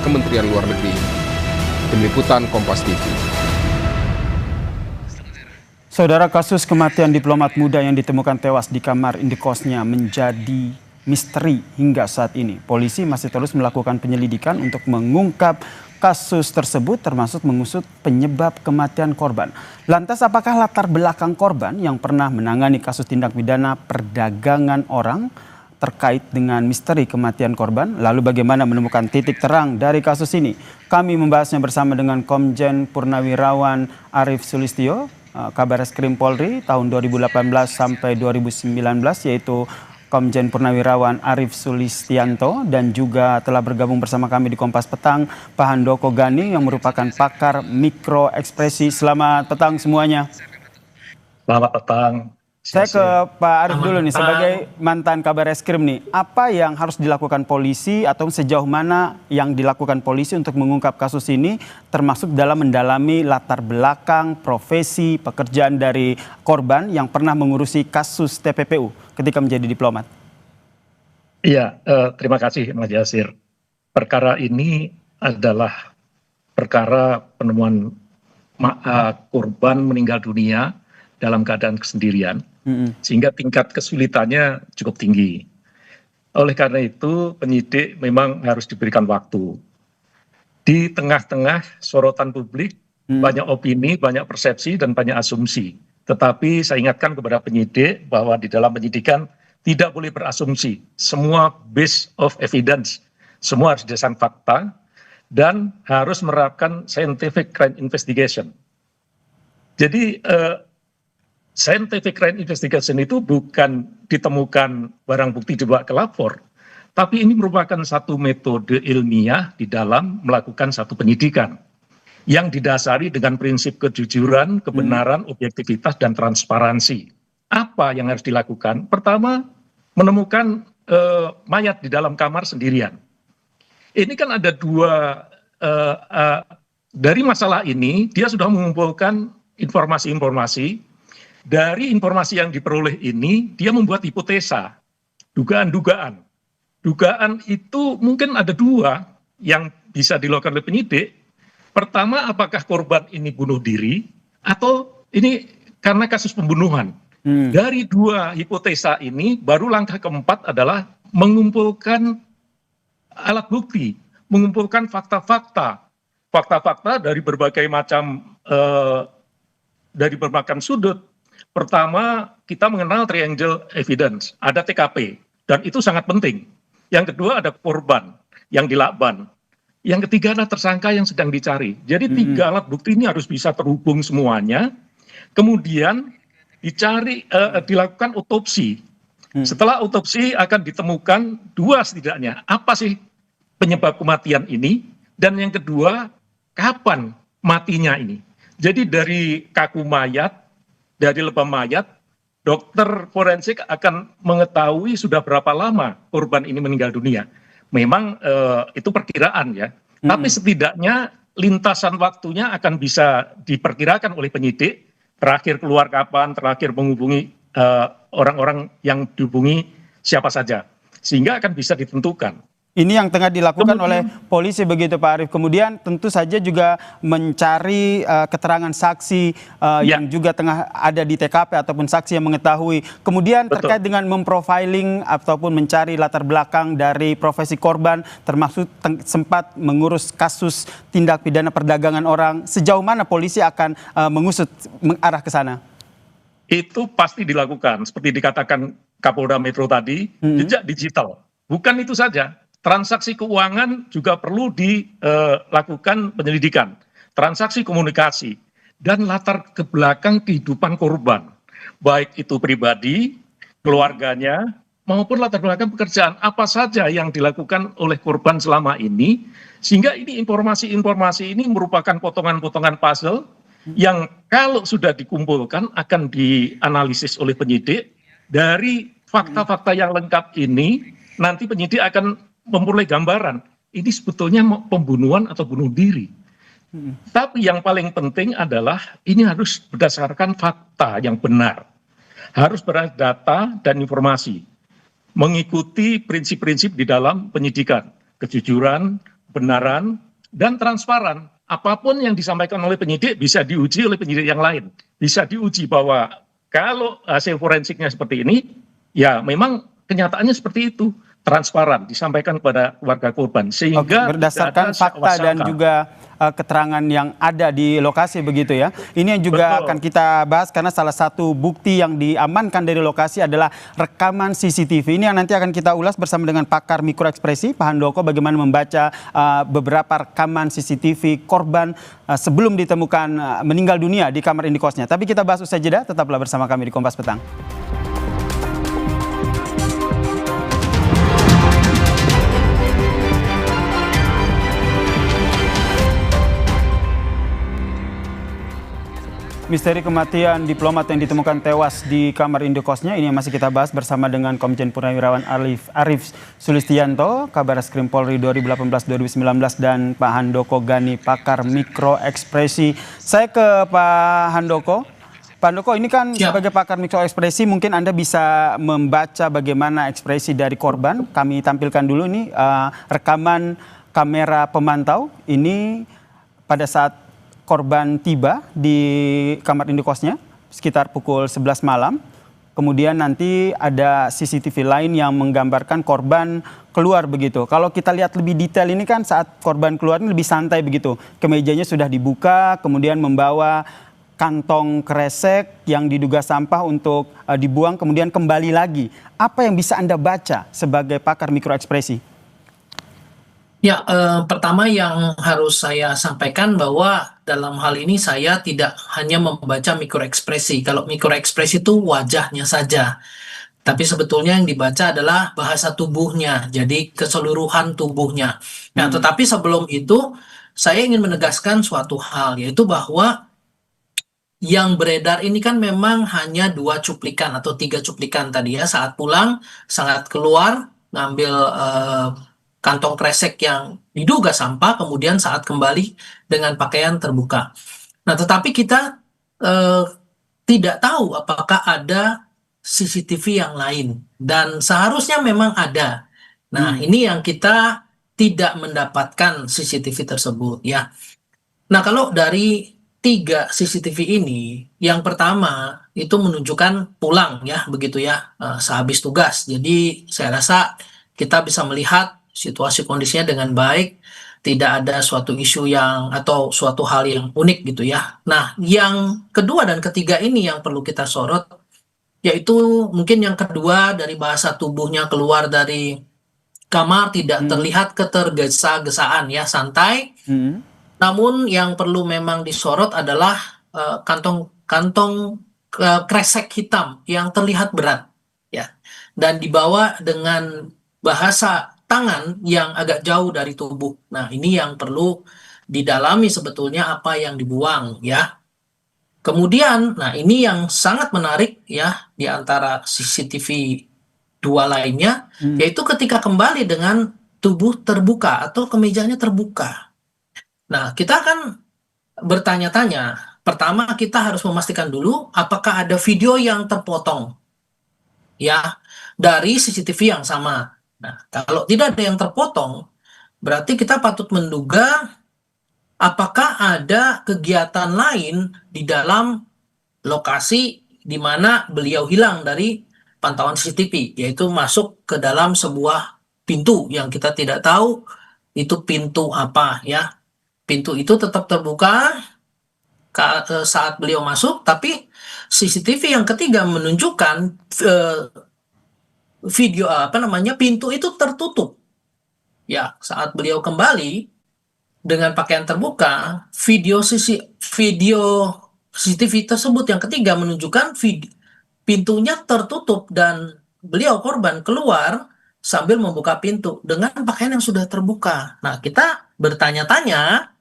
Kementerian Luar Negeri. Tim Liputan Kompas TV. Saudara, kasus kematian diplomat muda yang ditemukan tewas di kamar indekosnya menjadi misteri hingga saat ini. Polisi masih terus melakukan penyelidikan untuk mengungkap kasus tersebut, termasuk mengusut penyebab kematian korban. Lantas, apakah latar belakang korban yang pernah menangani kasus tindak pidana perdagangan orang terkait dengan misteri kematian korban? Lalu bagaimana menemukan titik terang dari kasus ini? Kami membahasnya bersama dengan Komjen Purnawirawan Arief Sulistyo, Kabareskrim Polri tahun 2018 sampai 2019, yaitu Komjen Purnawirawan Arief Sulistianto, dan juga telah bergabung bersama kami di Kompas Petang Pak Handoko Gani yang merupakan pakar mikro ekspresi. Selamat petang semuanya. Selamat petang. Saya ke Pak Arief dulu nih, sebagai mantan Kabareskrim nih, apa yang harus dilakukan polisi atau sejauh mana yang dilakukan polisi untuk mengungkap kasus ini, termasuk dalam mendalami latar belakang, profesi, pekerjaan dari korban yang pernah mengurusi kasus TPPU ketika menjadi diplomat? Iya, terima kasih Mas Yasir. Perkara ini adalah perkara penemuan korban meninggal dunia dalam keadaan kesendirian, sehingga tingkat kesulitannya cukup tinggi. Oleh karena itu, penyidik memang harus diberikan waktu. Di tengah-tengah sorotan publik, banyak opini, banyak persepsi, dan banyak asumsi. Tetapi saya ingatkan kepada penyidik bahwa di dalam penyidikan tidak boleh berasumsi. Semua based of evidence, semua harus berdasarkan fakta, dan harus menerapkan scientific crime investigation. Jadi, scientific crime investigation itu bukan ditemukan barang bukti dibawa ke lapor, tapi ini merupakan satu metode ilmiah di dalam melakukan satu penyidikan yang didasari dengan prinsip kejujuran, kebenaran, objektivitas, dan transparansi. Apa yang harus dilakukan? Pertama, menemukan mayat di dalam kamar sendirian. Ini kan ada dua, dari masalah ini dia sudah mengumpulkan informasi-informasi. Dari informasi yang diperoleh ini, dia membuat hipotesa, dugaan-dugaan. Dugaan itu mungkin ada dua yang bisa dilakukan oleh penyidik. Pertama, apakah korban ini bunuh diri atau ini karena kasus pembunuhan. Dari dua hipotesa ini, baru langkah keempat adalah mengumpulkan alat bukti, mengumpulkan fakta-fakta. Fakta-fakta dari berbagai macam, dari berbagai sudut. Pertama, kita mengenal triangle evidence, ada TKP, dan itu sangat penting. Yang kedua, ada korban yang dilakban. Yang ketiga adalah tersangka yang sedang dicari. Jadi tiga alat bukti ini harus bisa terhubung semuanya. Kemudian dilakukan otopsi. Setelah otopsi akan ditemukan dua setidaknya. Apa sih penyebab kematian ini? Dan yang kedua, kapan matinya ini? Jadi dari kaku mayat, dari lebam mayat, dokter forensik akan mengetahui sudah berapa lama korban ini meninggal dunia. Memang itu perkiraan ya, tapi setidaknya lintasan waktunya akan bisa diperkirakan oleh penyidik, terakhir keluar kapan, terakhir menghubungi orang-orang yang dihubungi siapa saja, sehingga akan bisa ditentukan. Ini yang tengah dilakukan oleh polisi begitu Pak Arief. Kemudian tentu saja juga mencari keterangan saksi yang juga tengah ada di TKP ataupun saksi yang mengetahui. Kemudian terkait dengan memprofiling ataupun mencari latar belakang dari profesi korban, termasuk sempat mengurus kasus tindak pidana perdagangan orang. Sejauh mana polisi akan mengusut mengarah ke sana? Itu pasti dilakukan. Seperti dikatakan Kapolda Metro tadi, jejak digital. Bukan itu saja. Transaksi keuangan juga perlu dilakukan penyelidikan, transaksi komunikasi, dan latar ke belakang kehidupan korban, baik itu pribadi, keluarganya, maupun latar belakang pekerjaan apa saja yang dilakukan oleh korban selama ini, sehingga ini informasi-informasi ini merupakan potongan-potongan puzzle yang kalau sudah dikumpulkan akan dianalisis oleh penyidik. Dari fakta-fakta yang lengkap ini, nanti penyidik akan memperoleh gambaran ini sebetulnya pembunuhan atau bunuh diri. Tapi yang paling penting adalah ini harus berdasarkan fakta yang benar, harus berdasarkan data dan informasi, mengikuti prinsip-prinsip di dalam penyidikan, kejujuran, kebenaran dan transparan. Apapun yang disampaikan oleh penyidik bisa diuji oleh penyidik yang lain. Bisa diuji bahwa kalau hasil forensiknya seperti ini, ya memang kenyataannya seperti itu. Transparan disampaikan kepada warga korban. Sehingga berdasarkan fakta dan juga keterangan yang ada di lokasi begitu ya. Ini yang juga akan kita bahas karena salah satu bukti yang diamankan dari lokasi adalah rekaman CCTV. Ini yang nanti akan kita ulas bersama dengan pakar mikroekspresi Pak Handoko bagaimana membaca beberapa rekaman CCTV korban sebelum ditemukan meninggal dunia di kamar indikosnya. Tapi kita bahas usai jeda, tetaplah bersama kami di Kompas Petang. Misteri kematian diplomat yang ditemukan tewas di kamar indekosnya ini yang masih kita bahas bersama dengan Komjen Purnawirawan Arief Sulistianto, Kabar Reskrim Polri 2018-2019 dan Pak Handoko Gani, pakar mikroekspresi. Saya ke Pak Handoko. Pak Handoko, ini kan sebagai pakar mikroekspresi mungkin Anda bisa membaca bagaimana ekspresi dari korban. Kami tampilkan dulu ini rekaman kamera pemantau ini pada saat korban tiba di kamar indekosnya sekitar pukul 11 malam. Kemudian nanti ada CCTV lain yang menggambarkan korban keluar begitu. Kalau kita lihat lebih detail ini kan saat korban keluar ini lebih santai begitu. Kemejanya sudah dibuka, kemudian membawa kantong kresek yang diduga sampah untuk dibuang, kemudian kembali lagi. Apa yang bisa Anda baca sebagai pakar mikroekspresi? Ya, pertama yang harus saya sampaikan bahwa dalam hal ini saya tidak hanya membaca mikroekspresi. Kalau mikroekspresi itu wajahnya saja. Tapi sebetulnya yang dibaca adalah bahasa tubuhnya, jadi keseluruhan tubuhnya. Nah, tetapi sebelum itu saya ingin menegaskan suatu hal, yaitu bahwa yang beredar ini kan memang hanya 2 cuplikan atau 3 cuplikan tadi ya. Saat pulang, saat keluar, ngambil kantong kresek yang diduga sampah, kemudian saat kembali dengan pakaian terbuka. Nah, tetapi kita tidak tahu apakah ada CCTV yang lain, dan seharusnya memang ada. Nah, ini yang kita tidak mendapatkan CCTV tersebut ya. Nah, kalau dari 3 CCTV ini, yang pertama itu menunjukkan pulang ya, begitu ya, sehabis tugas. Jadi saya rasa kita bisa melihat situasi kondisinya dengan baik, tidak ada suatu isu yang atau suatu hal yang unik gitu ya. Nah, yang kedua dan ketiga ini yang perlu kita sorot, yaitu mungkin yang kedua dari bahasa tubuhnya keluar dari kamar tidak terlihat ketergesa-gesaan ya, santai. Namun yang perlu memang disorot adalah kantong kresek hitam yang terlihat berat ya, dan dibawa dengan bahasa tangan yang agak jauh dari tubuh. Nah, ini yang perlu didalami sebetulnya apa yang dibuang ya. Kemudian, nah ini yang sangat menarik ya di antara CCTV 2 lainnya, yaitu ketika kembali dengan tubuh terbuka atau kemejanya terbuka. Nah, kita akan bertanya-tanya. Pertama, kita harus memastikan dulu apakah ada video yang terpotong ya dari CCTV yang sama. Nah, kalau tidak ada yang terpotong, berarti kita patut menduga apakah ada kegiatan lain di dalam lokasi di mana beliau hilang dari pantauan CCTV, yaitu masuk ke dalam sebuah pintu yang kita tidak tahu itu pintu apa ya. Pintu itu tetap terbuka saat beliau masuk, tapi CCTV yang ketiga menunjukkan video pintu itu tertutup ya. Saat beliau kembali dengan pakaian terbuka, video CCTV tersebut yang ketiga menunjukkan pintunya tertutup dan beliau korban keluar sambil membuka pintu dengan pakaian yang sudah terbuka. Nah, kita bertanya-tanya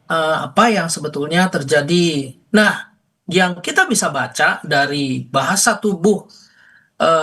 apa yang sebetulnya terjadi. Nah, yang kita bisa baca dari bahasa tubuh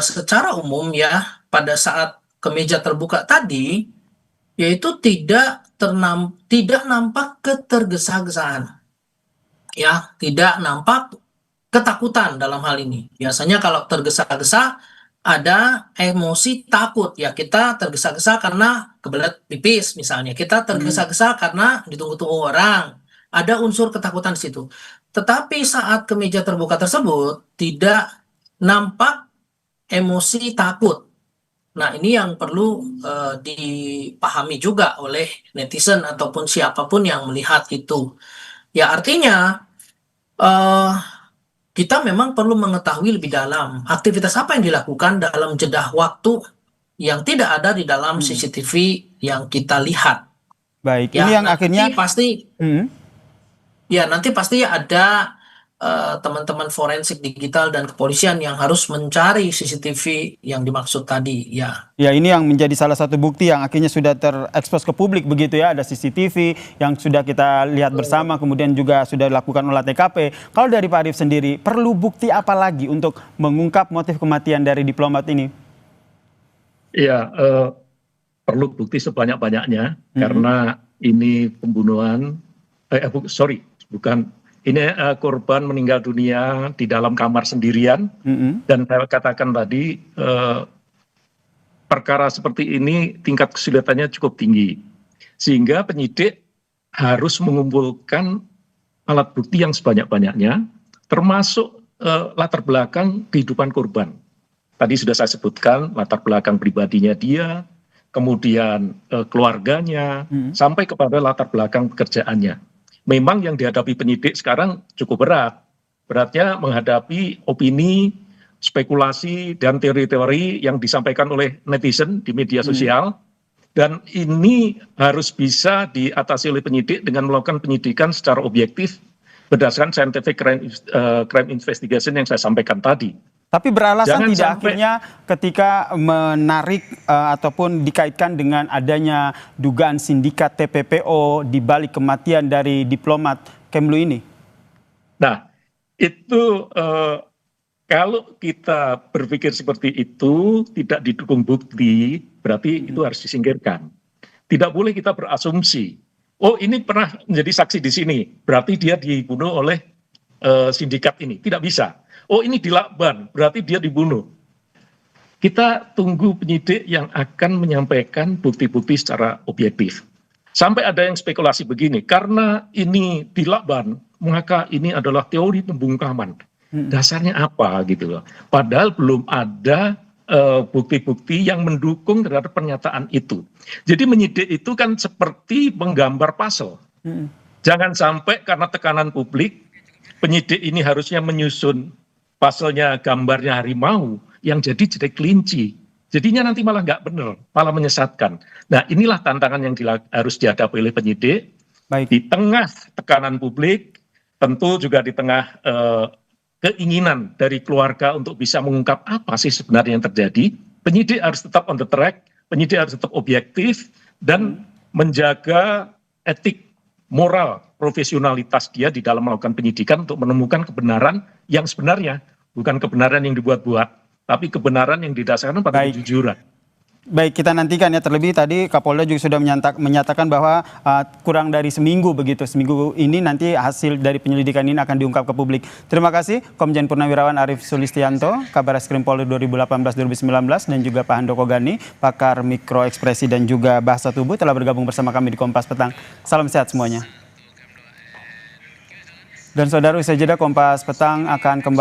secara umum ya pada saat kemeja terbuka tadi, yaitu tidak nampak ketergesa-gesaan ya, tidak nampak ketakutan dalam hal ini. Biasanya kalau tergesa-gesa ada emosi takut, ya kita tergesa-gesa karena kebelet pipis misalnya, kita tergesa-gesa karena ditunggu-tunggu orang, ada unsur ketakutan di situ. Tetapi saat kemeja terbuka tersebut tidak nampak emosi takut. Nah, ini yang perlu dipahami juga oleh netizen ataupun siapapun yang melihat itu. Ya, artinya kita memang perlu mengetahui lebih dalam aktivitas apa yang dilakukan dalam jeda waktu yang tidak ada di dalam CCTV yang kita lihat. Baik, Ya, ini yang nanti akhirnya pasti nanti pasti ada teman-teman forensik digital dan kepolisian yang harus mencari CCTV yang dimaksud tadi. Ya. ya ini yang menjadi salah satu bukti yang akhirnya sudah terekspos ke publik begitu ya, ada CCTV yang sudah kita lihat bersama, kemudian juga sudah dilakukan olah TKP. Kalau dari Pak Arief sendiri, perlu bukti apa lagi untuk mengungkap motif kematian dari diplomat ini? Iya, perlu bukti sebanyak-banyaknya karena ini pembunuhan, bukan. Ini korban meninggal dunia di dalam kamar sendirian, dan saya katakan tadi perkara seperti ini tingkat kesulitannya cukup tinggi, sehingga penyidik harus mengumpulkan alat bukti yang sebanyak-banyaknya, termasuk latar belakang kehidupan korban. Tadi sudah saya sebutkan latar belakang pribadinya dia, kemudian keluarganya, sampai kepada latar belakang pekerjaannya. Memang yang dihadapi penyidik sekarang cukup berat. Beratnya menghadapi opini, spekulasi, dan teori-teori yang disampaikan oleh netizen di media sosial. Dan ini harus bisa diatasi oleh penyidik dengan melakukan penyidikan secara objektif berdasarkan scientific crime investigation yang saya sampaikan tadi. Tapi beralasan Jangan tidak sampai akhirnya ketika menarik ataupun dikaitkan dengan adanya dugaan sindikat TPPO di balik kematian dari diplomat Kemlu ini? Nah, itu kalau kita berpikir seperti itu tidak didukung bukti, berarti itu harus disingkirkan. Tidak boleh kita berasumsi, oh ini pernah menjadi saksi di sini, berarti dia dibunuh oleh sindikat ini. Tidak bisa. Oh ini di Lakban, berarti dia dibunuh. Kita tunggu penyidik yang akan menyampaikan bukti-bukti secara objektif. Sampai ada yang spekulasi begini, karena ini di Lakban, maka ini adalah teori pembungkaman. Dasarnya apa gitu loh. Padahal belum ada bukti-bukti yang mendukung terhadap pernyataan itu. Jadi menyidik itu kan seperti menggambar puzzle. Jangan sampai karena tekanan publik, penyidik ini harusnya menyusun puzzle-nya, gambarnya harimau, yang jadi kelinci. Jadinya nanti malah nggak benar, malah menyesatkan. Nah inilah tantangan yang harus dihadapi oleh penyidik. Baik. Di tengah tekanan publik, tentu juga di tengah keinginan dari keluarga untuk bisa mengungkap apa sih sebenarnya yang terjadi, penyidik harus tetap on the track, penyidik harus tetap objektif, dan menjaga etik, moral, profesionalitas dia di dalam melakukan penyidikan untuk menemukan kebenaran yang sebenarnya, bukan kebenaran yang dibuat-buat, tapi kebenaran yang didasarkan pada kejujuran. Baik, kita nantikan ya. Terlebih tadi Kapolda juga sudah menyatakan bahwa kurang dari seminggu begitu. Seminggu ini nanti hasil dari penyelidikan ini akan diungkap ke publik. Terima kasih Komjen Purnawirawan Arief Sulistianto, Kabares Krim Polri 2018-2019, dan juga Pak Handoko Gani, pakar mikroekspresi dan juga bahasa tubuh, telah bergabung bersama kami di Kompas Petang. Salam sehat semuanya. Dan saudara, usai jeda Kompas Petang akan kembali